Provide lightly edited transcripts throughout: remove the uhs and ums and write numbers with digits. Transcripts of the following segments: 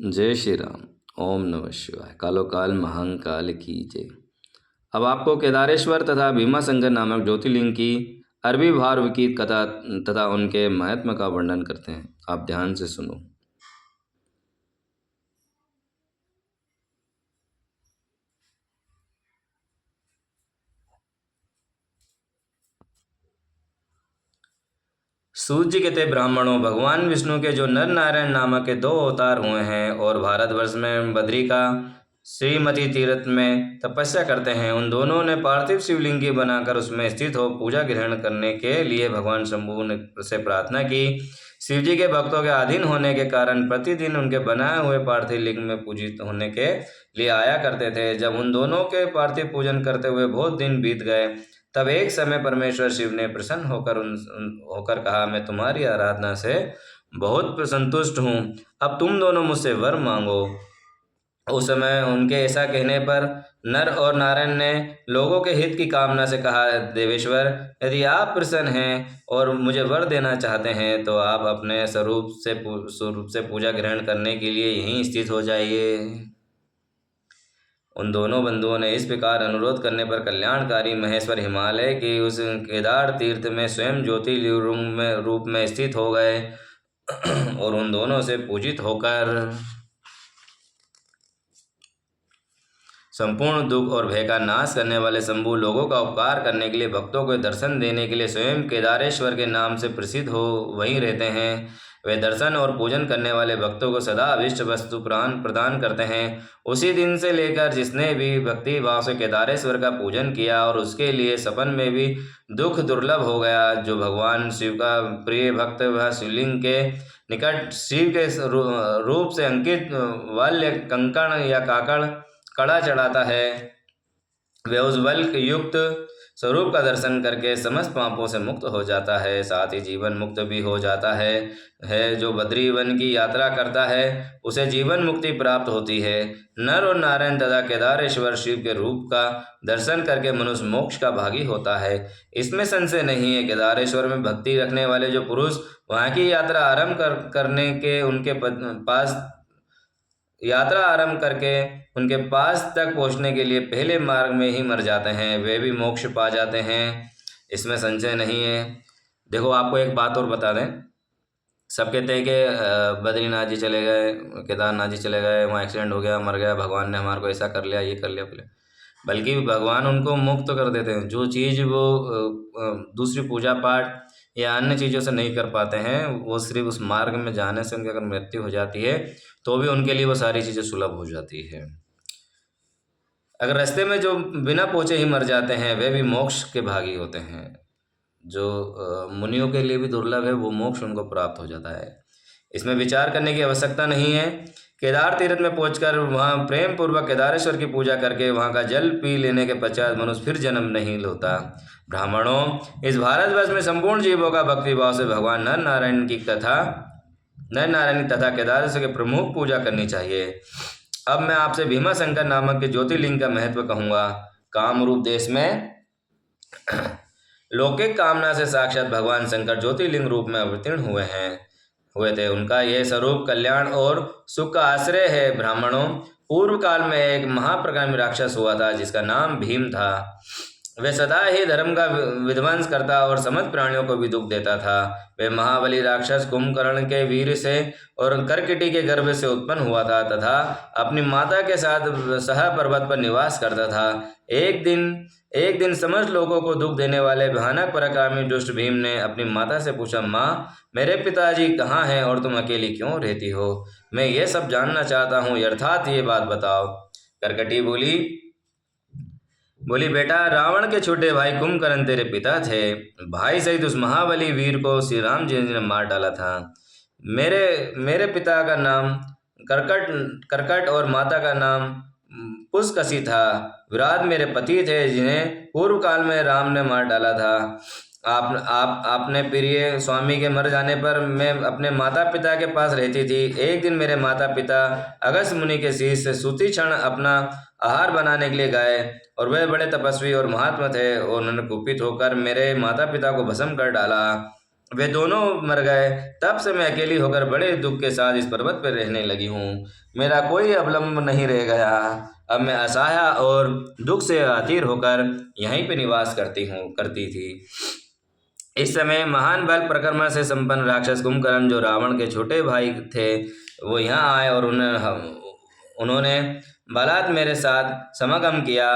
जय श्री राम। ओम नमः शिवाय। कालो काल महाकाल की जय। अब आपको केदारेश्वर तथा भीमाशंकर नामक ज्योतिर्लिंग की अरबी भाव की कथा तथा उनके महात्म्य का वर्णन करते हैं। आप ध्यान से सुनो। सूत जी कहते ब्राह्मणों, भगवान विष्णु के जो नर नारायण नामक के दो अवतार हुए हैं और भारतवर्ष में बद्री का श्रीमती तीर्थ में तपस्या करते हैं, उन दोनों ने पार्थिव शिवलिंगी बनाकर उसमें स्थित हो पूजा ग्रहण करने के लिए भगवान शंभु ने से प्रार्थना की। शिवजी के भक्तों के अधीन होने के कारण प्रतिदिन उनके बनाए हुए पार्थिव लिंग में पूजित होने के लिए आया करते थे। जब उन दोनों के पार्थिव पूजन करते हुए बहुत दिन बीत गए, तब एक समय परमेश्वर शिव ने प्रसन्न होकर कहा, मैं तुम्हारी आराधना से बहुत संतुष्ट हूँ, अब तुम दोनों मुझसे वर मांगो। उस समय उनके ऐसा कहने पर नर और नारायण ने लोगों के हित की कामना से कहा, देवेश्वर, यदि आप प्रसन्न हैं और मुझे वर देना चाहते हैं तो आप अपने स्वरूप से पूजा ग्रहण करने के लिए यहीं स्थित हो जाइए। उन दोनों बंधुओं ने इस प्रकार अनुरोध करने पर कल्याणकारी महेश्वर हिमालय की उस केदार तीर्थ में स्वयं ज्योतिर्लिंग रूप में स्थित हो गए और उन दोनों से पूजित होकर संपूर्ण दुख और भय का नाश करने वाले शंभु लोगों का उपकार करने के लिए, भक्तों को दर्शन देने के लिए स्वयं केदारेश्वर के नाम से प्रसिद्ध हो वहीं रहते हैं। वे दर्शन और पूजन करने वाले भक्तों को सदा अभिष्ट वस्तु प्रदान करते हैं। उसी दिन से लेकर जिसने भी भक्ति भाव से केदारेश्वर का पूजन किया और उसके लिए सपन में भी दुख दुर्लभ हो गया, जो भगवान शिव का प्रिय भक्त वह शिवलिंग के निकट शिव के रूप से अंकित वाल्य कंकण या काकड़ कड़ा चढ़ाता है, वे उस बल युक्त स्वरूप का दर्शन करके समस्त पापों से मुक्त हो जाता है, साथ ही जीवन मुक्त भी हो जाता है। जो बद्री वन की यात्रा करता है उसे जीवन मुक्ति प्राप्त होती है। नर और नारायण तथा केदारेश्वर शिव के रूप का दर्शन करके मनुष्य मोक्ष का भागी होता है, इसमें संशय नहीं है। केदारेश्वर में भक्ति रखने वाले जो पुरुष वहाँ की यात्रा आरंभ करके उनके पास तक पहुंचने के लिए पहले मार्ग में ही मर जाते हैं, वे भी मोक्ष पा जाते हैं, इसमें संशय नहीं है। देखो, आपको एक बात और बता दें, सब कहते हैं कि बद्रीनाथ जी चले गए, केदारनाथ जी चले गए, वहाँ एक्सीडेंट हो गया, मर गया, भगवान ने हमारे को ऐसा कर लिया, ये कर लिया, बल्कि भगवान उनको मुक्त कर देते हैं। जो चीज़ वो दूसरी पूजा पाठ या अन्य चीज़ों से नहीं कर पाते हैं, वो सिर्फ उस मार्ग में जाने से उनकी अगर मृत्यु हो जाती है तो भी उनके लिए वो सारी चीज़ें सुलभ हो जाती है। अगर रास्ते में जो बिना पहुँचे ही मर जाते हैं वे भी मोक्ष के भागी होते हैं। जो मुनियों के लिए भी दुर्लभ है, वो मोक्ष उनको प्राप्त हो जाता है, इसमें विचार करने की आवश्यकता नहीं है। केदार तीर्थ में पहुंचकर वहाँ प्रेम पूर्वक केदारेश्वर की पूजा करके वहाँ का जल पी लेने के पश्चात मनुष्य फिर जन्म नहीं लेता। ब्राह्मणों, इस भारतवर्ष में संपूर्ण जीवों का भक्ति भाव से भगवान नर नारायण तथा केदारेश्वर की प्रमुख पूजा करनी चाहिए। अब मैं आपसे भीमाशंकर नामक के ज्योतिर्लिंग का महत्व कहूँगा। कामरूप देश में लौकिक कामना से साक्षात भगवान शंकर ज्योतिर्लिंग रूप में अवतीर्ण हुए थे। उनका यह स्वरूप कल्याण और सुख का आश्रय है। ब्राह्मणों, पूर्व काल में एक महाप्रगामी राक्षस हुआ था जिसका नाम भीम था। वे सदा ही धर्म का विध्वंस करता और समस्त प्राणियों को भी दुख देता था। वे महाबली राक्षस कुंभकर्ण के वीर से और करकिटी के गर्भ से उत्पन्न हुआ था तथा अपनी माता के साथ सह पर्वत पर निवास करता था। एक दिन समस्त लोगों को दुख देने वाले भयानक पराक्रमी दुष्ट भीम ने अपनी माता से पूछा, माँ, मेरे पिताजी कहाँ हैं और तुम अकेली क्यों रहती हो? मैं ये सब जानना चाहता हूँ, अर्थात ये बात बताओ। करकटी बोली, बेटा, रावण के छोटे भाई कुंभकर्ण तेरे पिता थे। भाई सहित उस महाबली वीर को श्री राम जी ने मार डाला था। मेरे पिता का नाम करकट और माता का नाम पुष्कसी था। विराट मेरे पति थे जिन्हें पूर्व काल में राम ने मार डाला था। आपने प्रिय स्वामी के मर जाने पर मैं अपने माता पिता के पास रहती थी। एक दिन मेरे माता पिता अगस्त्य मुनि के शीश से सूती क्षण अपना आहार बनाने के लिए गए और वे बड़े तपस्वी और महात्मा थे और उन्होंने कुपित होकर मेरे माता पिता को भस्म कर डाला। वे दोनों मर गए। तब से मैं अकेली होकर बड़े दुख के साथ इस पर्वत पर रहने लगी हूँ। मेरा कोई अवलंब नहीं रह गया। अब मैं असहाय और दुख से अधीर होकर यहीं पे निवास करती थी। इस समय महान बल प्रक्रम से संपन्न राक्षस कुंभकर्ण, जो रावण के छोटे भाई थे, वो यहाँ आए और उन्होंने बलात् मेरे साथ समागम किया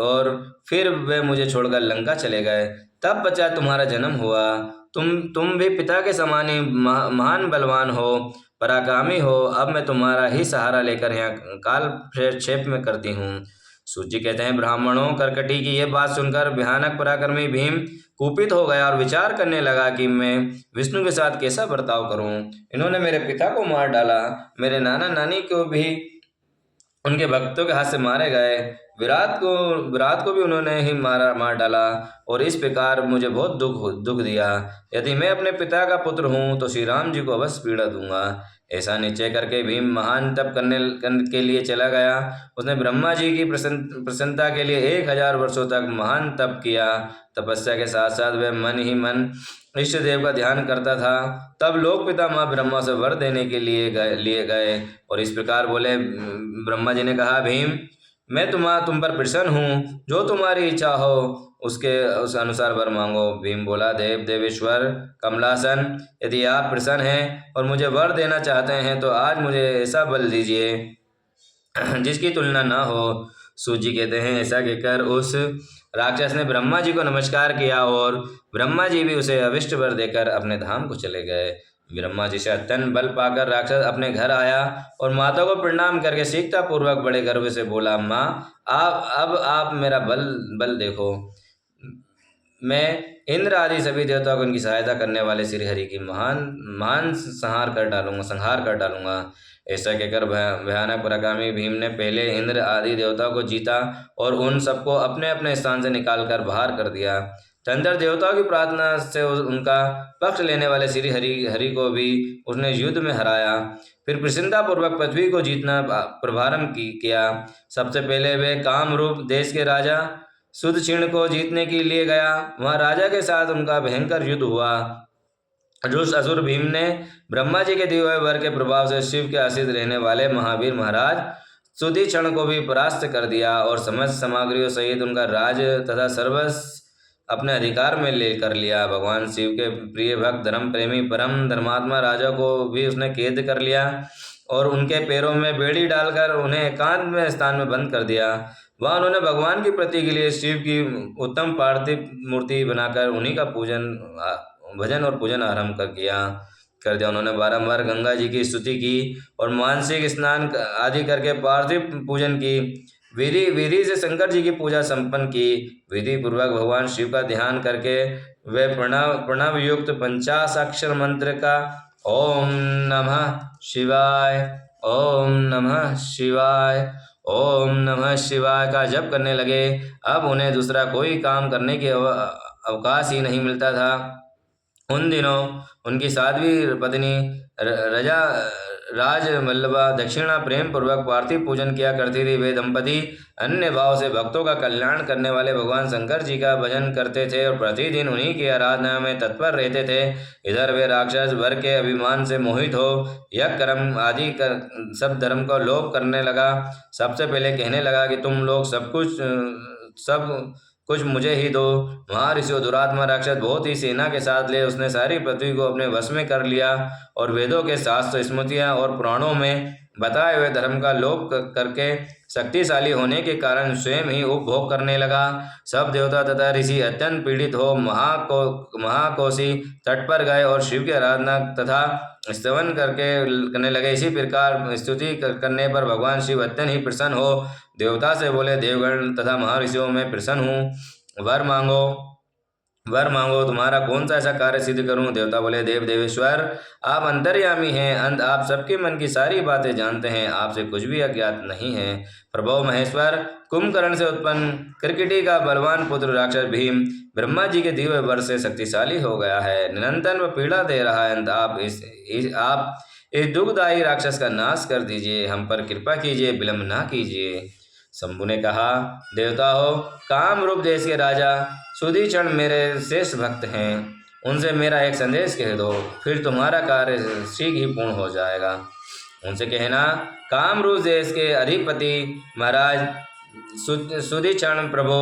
और फिर वे मुझे छोड़कर लंका चले गए। तब बचा तुम्हारा जन्म हुआ। तुम भी पिता के समान ही महान बलवान हो, पराक्रमी हो। अब मैं तुम्हारा ही सहारा लेकर यहाँ काल क्षेप में करती हूँ। सूत जी कहते हैं, ब्राह्मणों कर्कटी की यह बात सुनकर भयानक पराक्रमी भीम कुपित हो गया और विचार करने लगा कि मैं विष्णु के साथ कैसा बर्ताव करूं। इन्होंने मेरे पिता को मार डाला, मेरे नाना नानी को भी उनके भक्तों के हाथ से मारे गए, विराट को भी उन्होंने ही मार डाला और इस प्रकार मुझे बहुत दुख दिया। यदि मैं अपने पिता का पुत्र हूँ तो श्री राम जी को अवश्य पीड़ा दूंगा। ऐसा निश्चय करके भीम महान तप करने के लिए चला गया। उसने ब्रह्मा जी की प्रसन्नता के लिए 1000 वर्षों तक महान तप किया। तपस्या के साथ साथ वह मन ही मन इष्ट देव का ध्यान करता था। तब लोक पिता माँ ब्रह्मा से वर देने के लिए गए और इस प्रकार बोले। ब्रह्मा जी ने कहा, भीम, मैं तुम पर प्रसन्न हूँ, जो तुम्हारी इच्छा हो उस अनुसार वर मांगो। भीम बोला, देवेश्वर कमलासन, यदि आप प्रसन्न हैं और मुझे वर देना चाहते हैं तो आज मुझे ऐसा बल दीजिए जिसकी तुलना ना हो। सूत जी कहते हैं, ऐसा कहकर उस राक्षस ने ब्रह्मा जी को नमस्कार किया और ब्रह्मा जी भी उसे अविष्ट वर देकर अपने धाम को चले गए। ब्रह्मा जी से अत्यंत बल पाकर राक्षस अपने घर आया और माता को प्रणाम करके सीखता पूर्वक बड़े गर्व से बोला, माँ, आप मेरा बल देखो। मैं इंद्र आदि सभी देवताओं को उनकी सहायता करने वाले श्री हरि की महान संहार कर डालूंगा। ऐसा कहकर भयानक पराक्रमी भीम ने पहले इंद्र आदि देवताओं को जीता और उन सबको अपने अपने स्थान से निकालकर बाहर कर दिया। तदनंतर देवताओं की प्रार्थना से उनका पक्ष लेने वाले श्री हरि को भी उसने युद्ध में हराया। फिर प्रसन्नता पूर्वक पृथ्वी को जीतना प्रारंभ किया। सबसे पहले वे कामरूप देश के राजा सुदक्षिण को जीतने के लिए गया। वहां राजा के साथ उनका भयंकर युद्ध हुआ। उस असुर भीम ने ब्रह्मा जी के दिए हुए वर के प्रभाव से शिव के आश्रित रहने वाले महावीर महाराज सुदीक्षण को भी परास्त कर दिया और समस्त सामग्रियों सहित उनका राज तथा सर्वस्व अपने अधिकार में लेकर लिया। भगवान शिव के प्रिय भक्त धर्म प्रेमी परम धर्मात्मा राजा को भी उसने कैद कर लिया और उनके पैरों में बेड़ी डालकर उन्हें एकांत में स्थान में बंद कर दिया। वहाँ उन्होंने भगवान की प्रीति के लिए शिव की उत्तम पार्थिव मूर्ति बनाकर उन्हीं का भजन और पूजन आरंभ कर दिया। उन्होंने बारंबार गंगा जी की स्तुति की और मानसिक स्नान आदि करके पार्थिव पूजन की। विधि से शंकर जी की पूजा संपन्न की। विधि पूर्वक भगवान शिव का ध्यान करके वे प्रणव युक्त 50 मंत्र का ओम नमः शिवाय, ओम नमः शिवाय, ओम नमः शिवाय का जप करने लगे। अब उन्हें दूसरा कोई काम करने के अवकाश ही नहीं मिलता था। उन दिनों उनकी साध्वी पत्नी राजवल्लभा दक्षिणा प्रेम पूर्वक पार्थिव पूजन किया करती थी। वे दंपति अन्य भाव से भक्तों का कल्याण करने वाले भगवान शंकर जी का भजन करते थे और प्रतिदिन उन्हीं की आराधना में तत्पर रहते थे। इधर वे राक्षस वर के अभिमान से मोहित हो यज्ञ कर्म आदि सब धर्म को लोप करने लगा। सबसे पहले कहने लगा कि तुम लोग सब कुछ मुझे ही दो। महर्षि दुरात्मा राक्षस बहुत ही सेना के साथ ले उसने सारी पृथ्वी को अपने वश में कर लिया और वेदों के शास्त्र स्मृतियां और पुराणों में बताए हुए धर्म का लोप करके शक्तिशाली होने के कारण स्वयं ही उपभोग करने लगा। सब देवता तथा ऋषि अत्यंत पीड़ित हो महाकोशी तट पर गए और शिव की आराधना तथा स्तवन करने लगे। इसी प्रकार स्तुति करने पर भगवान शिव अत्यंत ही प्रसन्न हो देवता से बोले, देवगण तथा महर्षियों में प्रसन्न हूँ, वर मांगो, तुम्हारा कौन सा ऐसा कार्य सिद्ध करूं। देवता बोले, देवेश्वर, आप अंतर्यामी हैं, आप सबके मन की सारी बातें जानते हैं, आपसे कुछ भी अज्ञात नहीं है। प्रभो महेश्वर, कुंभकर्ण से उत्पन्न क्रिकेटी का बलवान पुत्र राक्षस भीम ब्रह्मा जी के दिए वर से शक्तिशाली हो गया है, निरंतर वह पीड़ा दे रहा है। आप इस दुखदायी राक्षस का नाश कर दीजिए, हम पर कृपा कीजिए, विलंब ना कीजिए। शंभु ने कहा, देवता हो, काम रूप देश के राजा सुदीक्षण मेरे शेष भक्त हैं, उनसे मेरा एक संदेश कह दो, फिर तुम्हारा कार्य शीघ्र ही पूर्ण हो जाएगा। उनसे कहना, कामरूप देश के अधिपति महाराज सुधीक्षण प्रभु,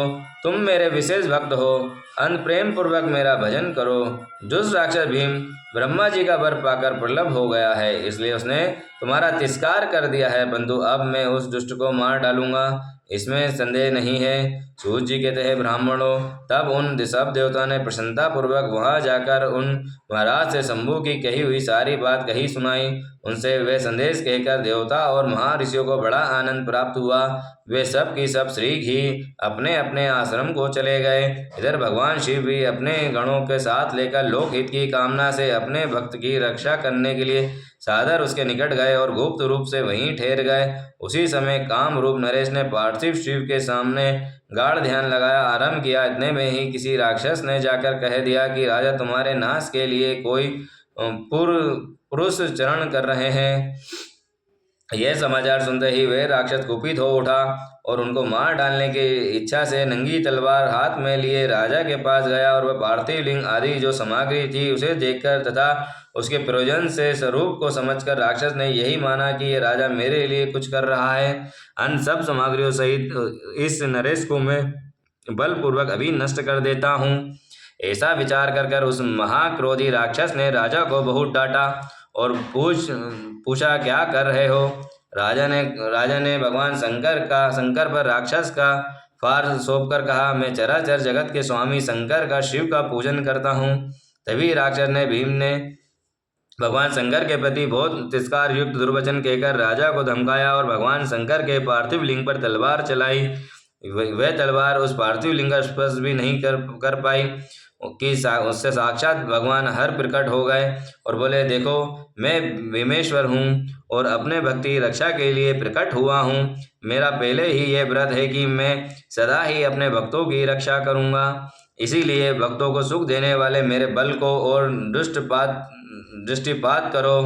तुम मेरे विशेष भक्त हो, अंत प्रेम पूर्वक मेरा भजन करो। दुष्ट राक्षस भीम ब्रह्मा जी का वर पाकर प्रलभ हो गया है, इसलिए उसने तुम्हारा तिरस्कार कर दिया है, परंतु अब मैं उस दुष्ट को मार डालूंगा, इसमें संदेह नहीं है। सूत जी कहते हैं, ब्राह्मणों, तब उन सब देवताओं ने प्रसन्नता पूर्वक वहां जाकर उन महाराज से शंभु की कही हुई सारी बात कही सुनाई। उनसे वे संदेश कहकर देवता और महर्षियों को बड़ा आनंद प्राप्त हुआ। वे सब की सब श्री ही अपने अपने आश्रम को चले गए। इधर भगवान शिव भी अपने गणों के साथ लेकर लोकहित की कामना से अपने भक्त की रक्षा करने के लिए सादर उसके निकट गए और गुप्त रूप से वहीं ठहर गए। उसी समय काम रूप नरेश ने पार्थिव शिव के सामने गाढ़ ध्यान लगाया आरंभ किया। इतने में ही किसी राक्षस ने जाकर कह दिया कि राजा, तुम्हारे नाश के लिए कोई पुरुष चरण कर रहे हैं। यह समाचार सुनते ही वे राक्षस कुपित हो उठा और उनको मार डालने की इच्छा से नंगी तलवार हाथ में लिए राजा के पास गया, और वह पार्थिव लिंग आदि जो सामग्री थी उसे देखकर तथा उसके प्रयोजन से स्वरूप को समझकर राक्षस ने यही माना कि यह राजा मेरे लिए कुछ कर रहा है। अन सब सामग्रियों सहित इस नरेश को मैं बलपूर्वक अभी नष्ट कर देता हूँ। ऐसा विचार कर उस महाक्रोधी राक्षस ने राजा को बहुत डांटा और पूछा, क्या कर रहे हो? राजा ने भगवान शंकर पर राक्षस का फार सौंपकर कहा, मैं चराचर जगत के स्वामी शंकर का, शिव का पूजन करता हूँ। तभी राक्षस ने भीम ने भगवान शंकर के प्रति बहुत तिरस्कार युक्त दुर्वचन कहकर राजा को धमकाया और भगवान शंकर के पार्थिव लिंग पर तलवार चलाई। वह तलवार उस पार्थिव लिंग का स्पर्श भी नहीं कर पाई कि उससे साक्षात भगवान हर प्रकट हो गए और बोले, देखो मैं भीमेश्वर हूँ और अपने भक्ति रक्षा के लिए प्रकट हुआ हूँ। मेरा पहले ही यह व्रत है कि मैं सदा ही अपने भक्तों की रक्षा करूँगा। इसीलिए भक्तों को सुख देने वाले मेरे बल को और दृष्टिपात करो।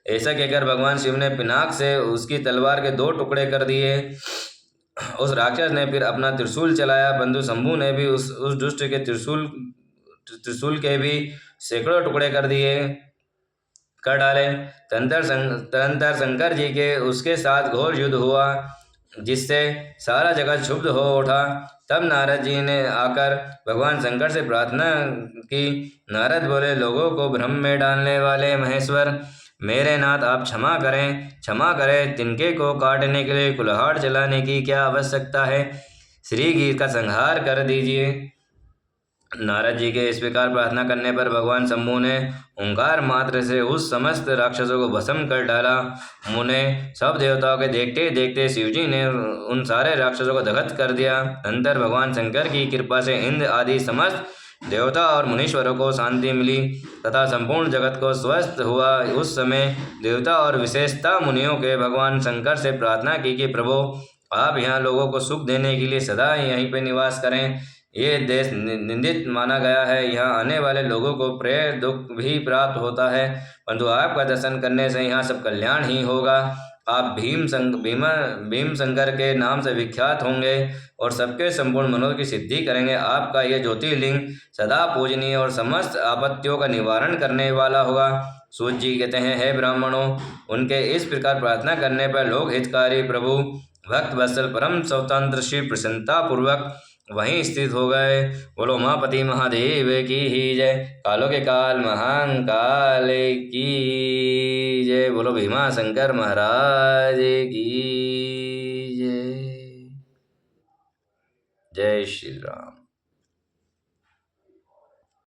ऐसा कहकर भगवान शिव ने पिनाक से उसकी तलवार के 2 टुकड़े कर दिए। उस राक्षस ने फिर अपना त्रिशूल चलाया। बंधु शंभु ने भी उस दुष्ट के त्रिशूल के भी सैकड़ों टुकड़े कर डाले। तदंतर शंकर जी के उसके साथ घोर युद्ध हुआ, जिससे सारा जगत क्षुब्ध हो उठा। तब नारद जी ने आकर भगवान शंकर से प्रार्थना की। नारद बोले, लोगों को भ्रम में डालने वाले महेश्वर, मेरे नाथ आप क्षमा करें। तिनके को काटने के लिए कुल्हाड़ चलाने की क्या आवश्यकता है? श्री गिर का संहार कर दीजिए। नारद जी के इस प्रकार प्रार्थना करने पर भगवान शंभु ने ओंकार मात्र से उस समस्त राक्षसों को भस्म कर डाला। मुने सब देवताओं के देखते देखते शिवजी ने उन सारे राक्षसों को दग्ध कर दिया। अंतर भगवान शंकर की कृपा से इंद्र आदि समस्त देवता और मुनीश्वरों को शांति मिली तथा संपूर्ण जगत को स्वस्थ हुआ। उस समय देवता और विशेषता मुनियों के भगवान शंकर से प्रार्थना की कि प्रभु, आप यहाँ लोगों को सुख देने के लिए सदा यहीं पर निवास करें। ये देश निंदित माना गया है, यहाँ आने वाले लोगों को प्रेत दुख भी प्राप्त होता है, परंतु आपका दर्शन करने से यहाँ सब कल्याण ही होगा। आप भीम शंकर के नाम से विख्यात होंगे और सबके संपूर्ण मनोरथ की सिद्धि करेंगे। आपका यह ज्योतिर्लिंग सदा पूजनीय और समस्त आपत्तियों का निवारण करने वाला होगा। सूत जी कहते हैं, हे ब्राह्मणों, उनके इस प्रकार प्रार्थना करने पर लोक हितकारी प्रभु भक्त वत्सल परम स्वतंत्र शिव प्रसन्नता पूर्वक वहीं स्थित हो गए। बोलो उमापति महादेव की ही जय, कालों के काल महाकाल की जय। बोलो भीमा शंकर महाराज की जय। जय श्री राम।